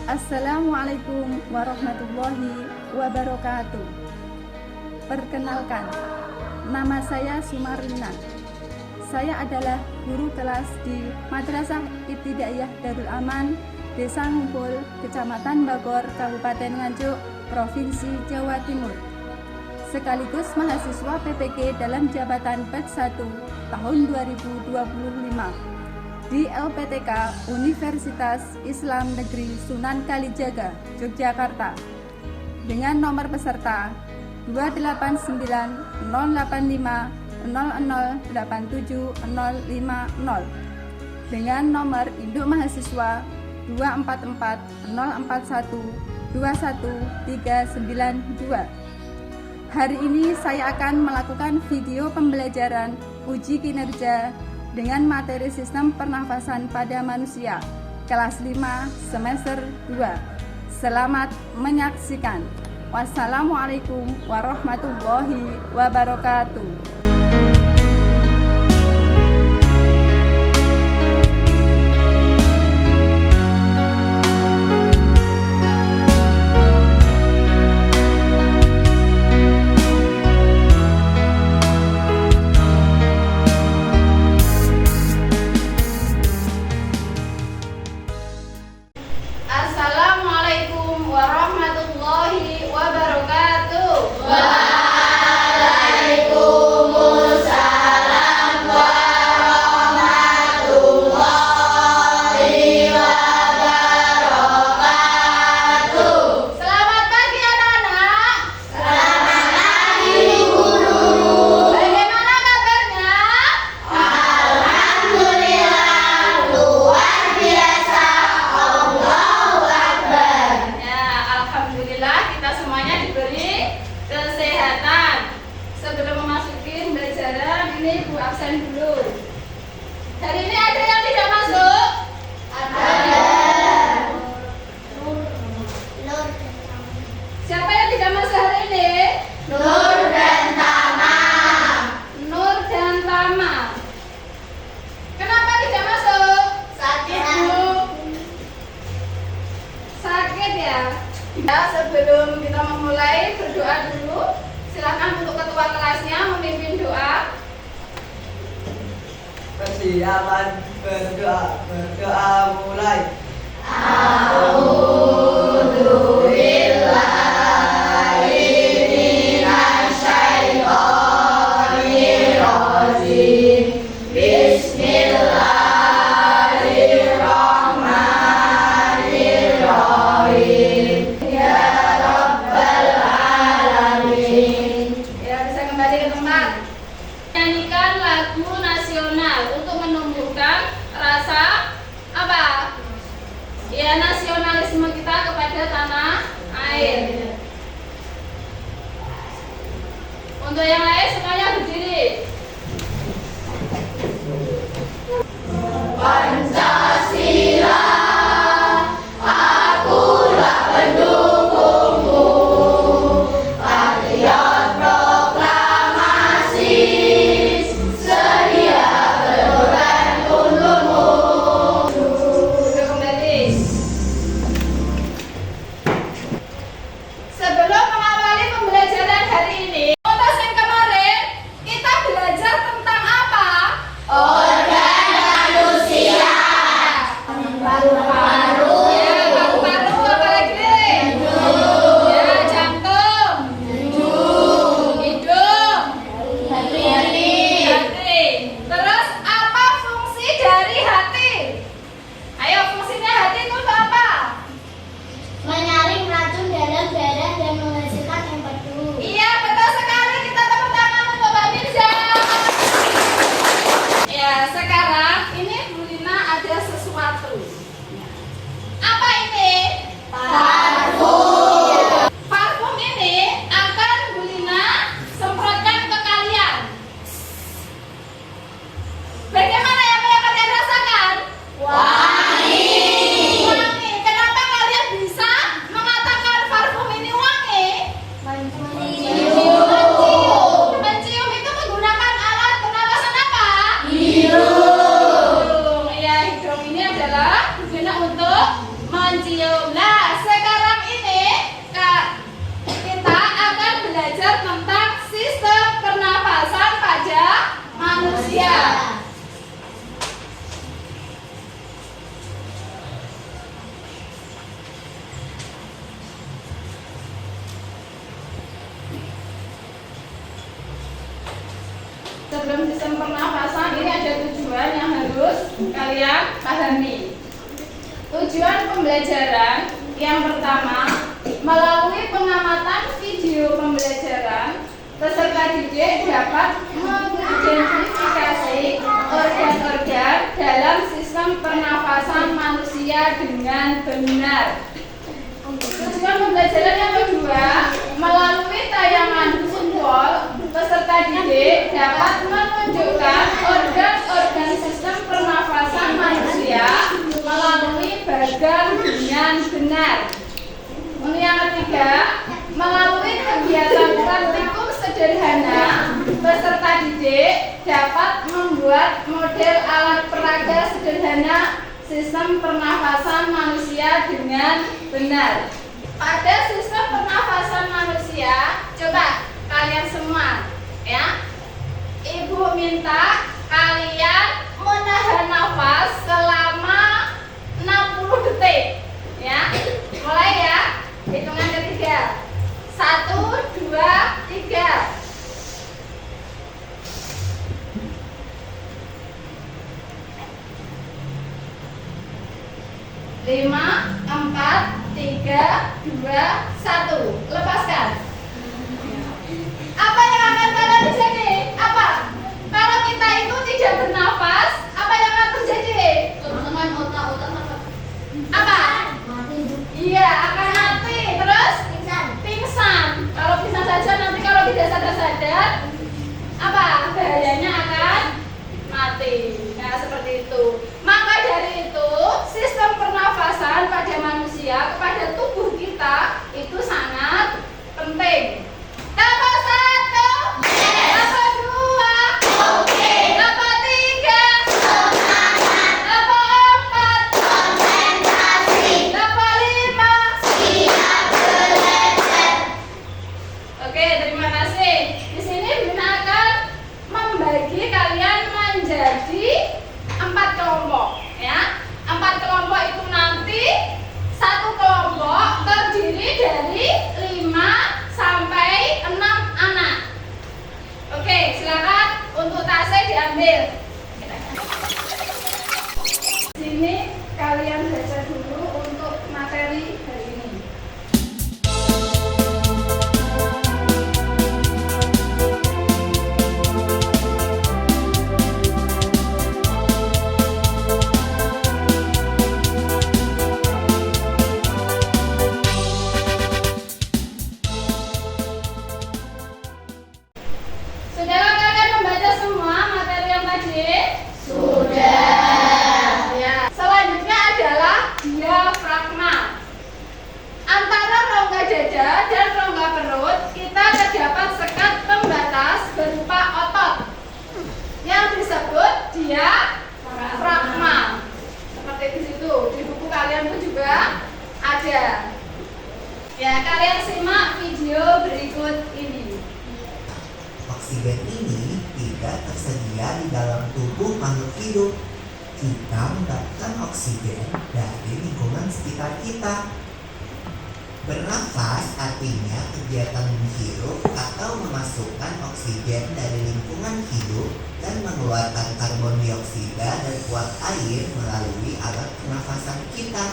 Assalamualaikum warahmatullahi wabarakatuh. Perkenalkan, nama saya Sumarlina. Saya adalah guru kelas di Madrasah Ibtidaiyah Darul Aman, Desa Ngumpul, Kecamatan Bagor, Kabupaten Nganjuk, Provinsi Jawa Timur. Sekaligus mahasiswa PPG dalam jabatan batch 1 tahun 2025 di LPTK Universitas Islam Negeri Sunan Kalijaga, Yogyakarta, dengan nomor peserta 289-085-0087-050 dengan nomor induk mahasiswa 244-041-21392. Hari ini saya akan melakukan video pembelajaran uji kinerja dengan materi sistem pernafasan pada manusia kelas 5 semester 2. Selamat menyaksikan. Wassalamualaikum warahmatullahi wabarakatuh. Assalamualaikum warahmatullahi wabarakatuh. Waalaikumsalam warahmatullahi wabarakatuh. Selamat pagi anak-anak. Selamat pagi guru. Bagaimana kabarnya? Alhamdulillah luar biasa. Allahu Akbar. Ya, alhamdulillah kita semuanya diberi kesehatan. Sebelum memasuki pembelajaran ini Bu absen dulu. Hari ini ada yang tidak masuk? Ada. Siapa yang tidak masuk hari ini? Nur dan Tama. Nur dan Tama. Kenapa tidak masuk? Sakit Bu. Sakit ya? Ya, sebelum kita memulai berdoa dulu. Silakan untuk ketua kelasnya memimpin doa. Persiapan berdoa mulai. Ya, bisa kembali ke tempat. Nyanyikan lagu nasional untuk menumbuhkan rasa apa? Ya, nasionalisme sistem pernafasan ini ada tujuan yang harus kalian pahami. Tujuan pembelajaran yang pertama, melalui pengamatan video pembelajaran, peserta didik dapat mengidentifikasi organ-organ dalam sistem pernafasan manusia dengan benar. Tujuan pembelajaran yang kedua, melalui tayangan visual, peserta didik dapat menunjukkan organ-organ sistem pernafasan manusia melalui bagan dengan benar. Untuk yang ketiga, melalui kegiatan praktikum sederhana, peserta didik dapat membuat model alat peraga sederhana sistem pernafasan manusia dengan benar. Pada sistem pernafasan manusia, coba kalian semua, ya, Ibu minta kalian menahan nafas selama 60 detik, ya. Mulai ya, hitungan ketiga. 1, 2, 3. Lima, 4, 3, 2, 1. Lepaskan. Apa yang akan kalian terjadi? Apa? Kalau kita itu tidak bernafas, apa yang akan terjadi? Teman-teman otak-otak Apa? Iya, akan mati. Terus pingsan. pingsan. Kalau pingsan saja nanti kalau tidak sadar-sadar, apa? Bahayanya akan mati. Nah, seperti itu. Maka dari itu, sistem pernafasan pada manusia, kepada tubuh kita itu sangat penting. Apa 1? Apa 2? Oke. Apa 3? Semangat. Apa 4? Konsentrasi. Apa 5? Siap belajar. Oke, terima kasih. Di sini Bina akan membagi kalian menjadi 4 kelompok, ya. 4 kelompok itu nanti satu kelompok terdiri dari 5 sampai 6 anak. Oke, silakan untuk tasnya diambil. Sini kalian baca dulu untuk materi hari ini. Sudahkah kalian membaca semua materi yang tadi? Sudah. Ya. Selanjutnya adalah diafragma. Antara rongga dada dan rongga perut kita terdapat sekat pembatas berupa otot yang disebut diafragma. Seperti di situ, di buku kalian pun juga ada. Ya, kalian simak video berikut ini. Oksigen ini tidak tersedia di dalam tubuh makhluk hidup. Kita mendapatkan oksigen dari lingkungan sekitar kita. Bernafas artinya kegiatan menghirup atau memasukkan oksigen dari lingkungan hidup dan mengeluarkan karbon dioksida dan uap air melalui alat pernafasan kita.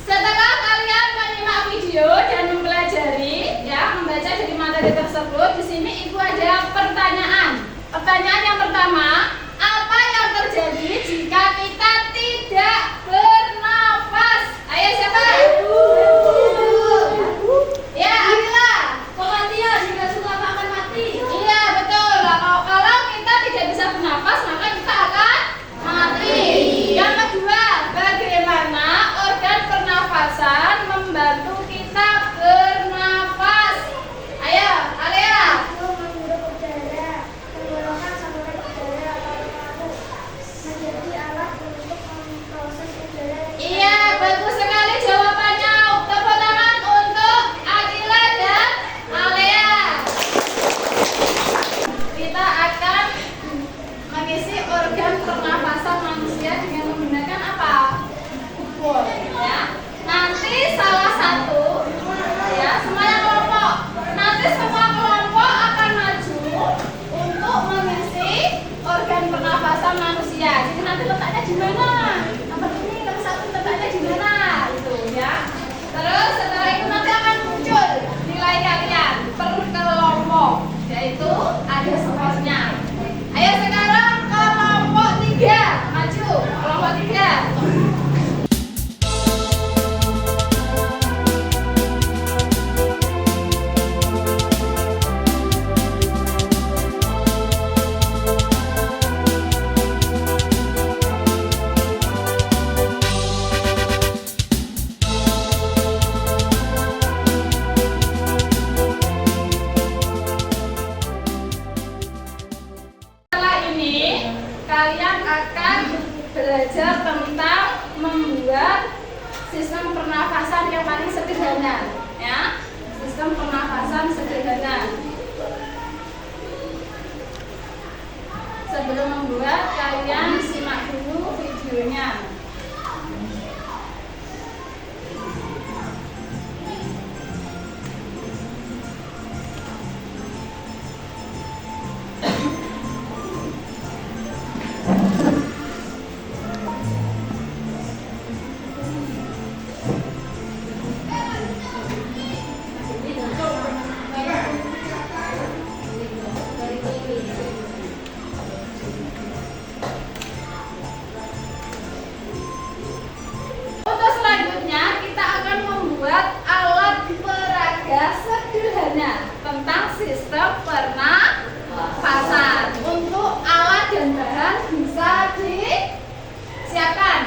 Setelah kalian menyimak video dan mempelajari, ya, membaca dari materi tersebut, di sini Ibu ada pertanyaan. Pertanyaan yang pertama, apa yang terjadi jika kita tidak bernafas? Ayo siapa? Ya, Akila. Kematian jika suka akan mati. Iya, betul. Kalau kita tidak bisa bernafas, maka kita akan mati. Yang kedua, bagaimana organ pernafasan membantu kita bernafas? Ayo, Alia. Menghirup udara, tenggorokan saluran udara atau belajar tentang membuat sistem pernafasan yang paling sederhana, ya. Sistem pernafasan sederhana. Sebelum membuat, kalian simak dulu videonya. Untuk selanjutnya kita akan membuat alat peraga sederhana tentang sistem pernafasan. Untuk alat dan bahan bisa disiapkan.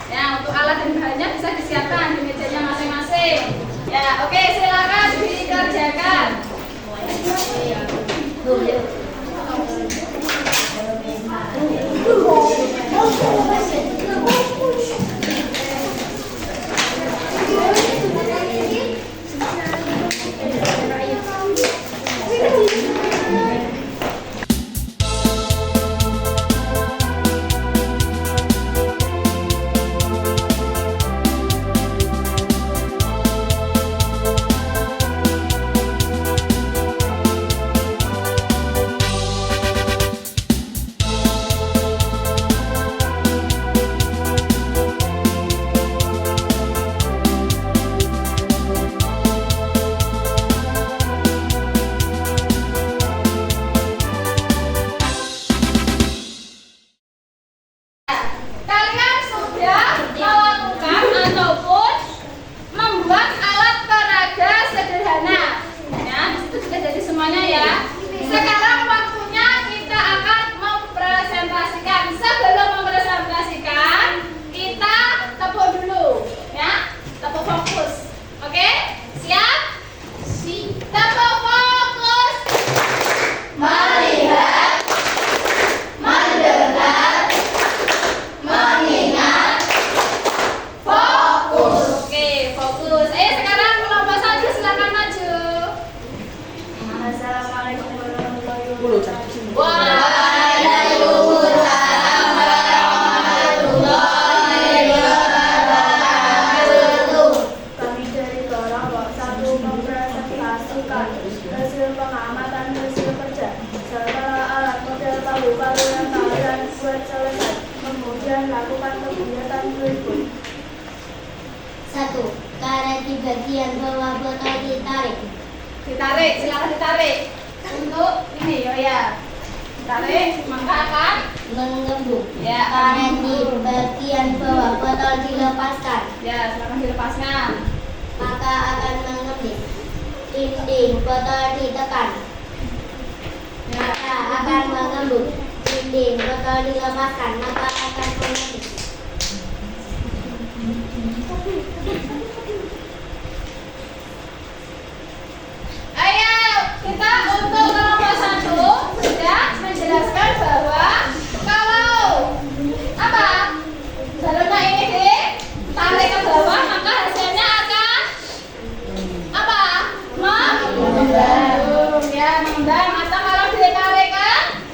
Ya, untuk alat dan bahannya bisa disiapkan di mejanya masing-masing. Ya, oke, silakan dikerjakan. Kalian sudah melakukan ataupun membuat alat peraga sederhana. Ya, itu sudah jadi semuanya ya. Sekarang waktunya kita akan mempresentasikan. Sebelum mempresentasikan, kita tepuk dulu, ya. Tepuk fokus. Oke? Siap? Tepuk fokus. Melihat, mendengar, mengingat, fokus. Oke, fokus. Sekarang kelompok satu silakan maju. Assalamualaikum warahmatullahi Wabarakatuh. Waalaikumsalam warahmatullahi wabarakatuh. Kami dari kelompok 1 mempresentasikan hasil pengamatan hasil kerja serta alat model palu-palu yang kalian buat selesai. Kemudian lakukan kegiatan berikut. 1. Karet di bagian bawah botol ditarik. Ditarik, silakan ditarik. Untuk ini ya. Tarik, maka akan Menggembung. ya Karet di bagian bawah botol dilepaskan, ya, silakan dilepaskan. maka akan mengemis. Dinding botol ditekan, Ya, maka akan menggembung. Dinding botol dilepaskan, maka akan mengemis. ayo kita untuk kelompok satu sudah menjelaskan bahwa kalau apa jalurnya ini ditarik ke bawah maka hasilnya akan apa? Mengembang. Ya, mengembang. Atau kalau ditarik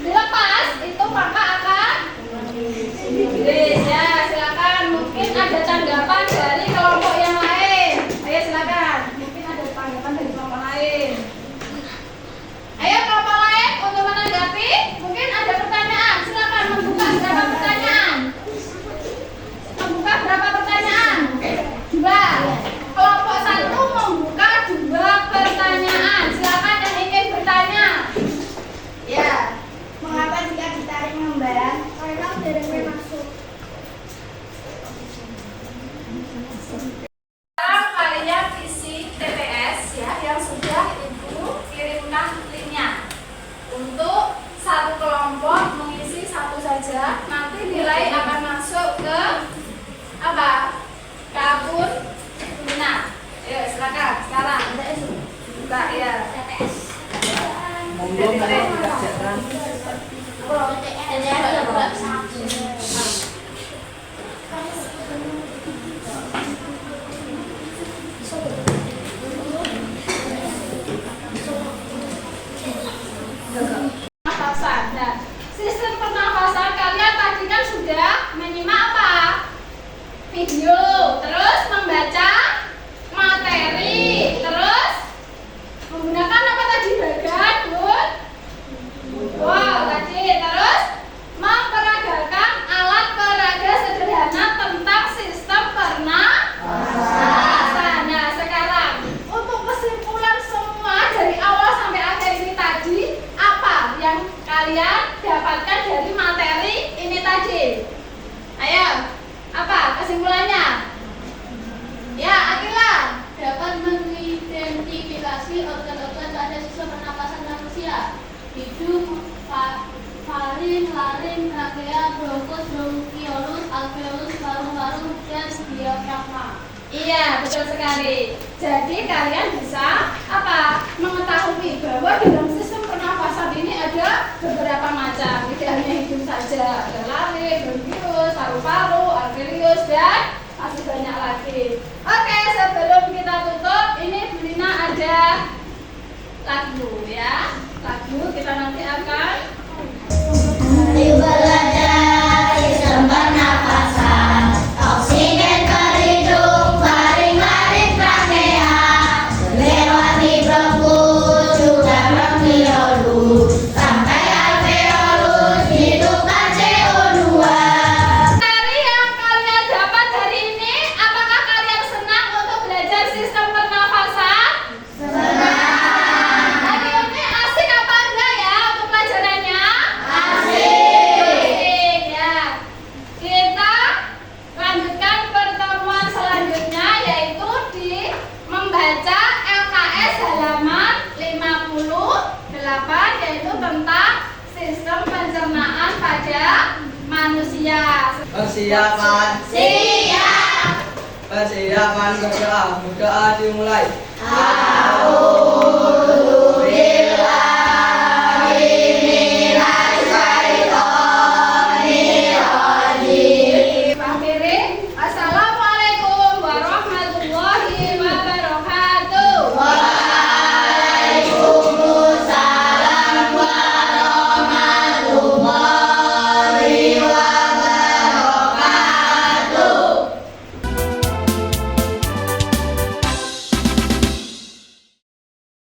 dilepas itu maka akan Yes, ya, silakan. Mungkin ada tanggapan dari kelompok yang lain. Ayo silakan. Mungkin ada tanggapan dari kelompok lain. Ayo kelompok lain untuk menanggapi. Mungkin ada pertanyaan. Silakan membuka berapa pertanyaan. Membuka berapa pertanyaan? 2. Kelompok 1 membuka 2 pertanyaan. Silakan yang ingin bertanya. Ya. Mengapa jika ditarik mengembang? Karena udaranya masuk. Sekarang kalian isi TPS ya yang sudah ibu kirimkan linknya. Untuk satu kelompok mengisi satu saja, nanti nilai akan masuk ke apa? Ke akun Lina. Ayo silakan sekarang. Buka ya. Monggo kalau dikerjakan. video, terus membaca materi, terus menggunakan apa tadi bagan, Bun? Wow, tadi terus memperagakan alat peraga sederhana tentang sistem pernafasan. Nah, sekarang untuk kesimpulan semua dari awal sampai akhir ini tadi, apa yang kalian dapatkan dari materi ini tadi? Ayo, apa kesimpulannya? Ya, Akila. Dapat mengidentifikasi organ-organ pada sistem pernapasan manusia: hidung, faring, laring, trakea, bronkus, bronkiolus, alveolus, paru-paru, dan diafragma. Iya, betul sekali. Jadi kalian bisa apa? Mengetahui bahwa dalam sistem pernafasan ini ada beberapa macam. Tidak hanya hidung saja, ada laring, bronkiolus, paru-paru, alveolus, dan masih banyak lagi. Oke, sebelum kita tutup, ini Bu Lina ada lagu ya. Lagu kita nanti akan Mari belajar sistem pernafasan, oksigen ke hidung, faring, laring, trakea, lewati bronkus, juga bronkiolus, sampai alveolus, hidupkan CO2. materi yang kalian dapat hari ini. Apakah kalian senang untuk belajar sistem pernafasan? Hari ini asik apa enggak ya untuk pelajarannya? Asik ya. Kita lanjutkan pertemuan selanjutnya, yaitu di membaca LKS halaman 58, yaitu tentang sistem pencernaan pada manusia. Persiapan. Siap. Persiapan berdoa. Berdoa dimulai. Aul.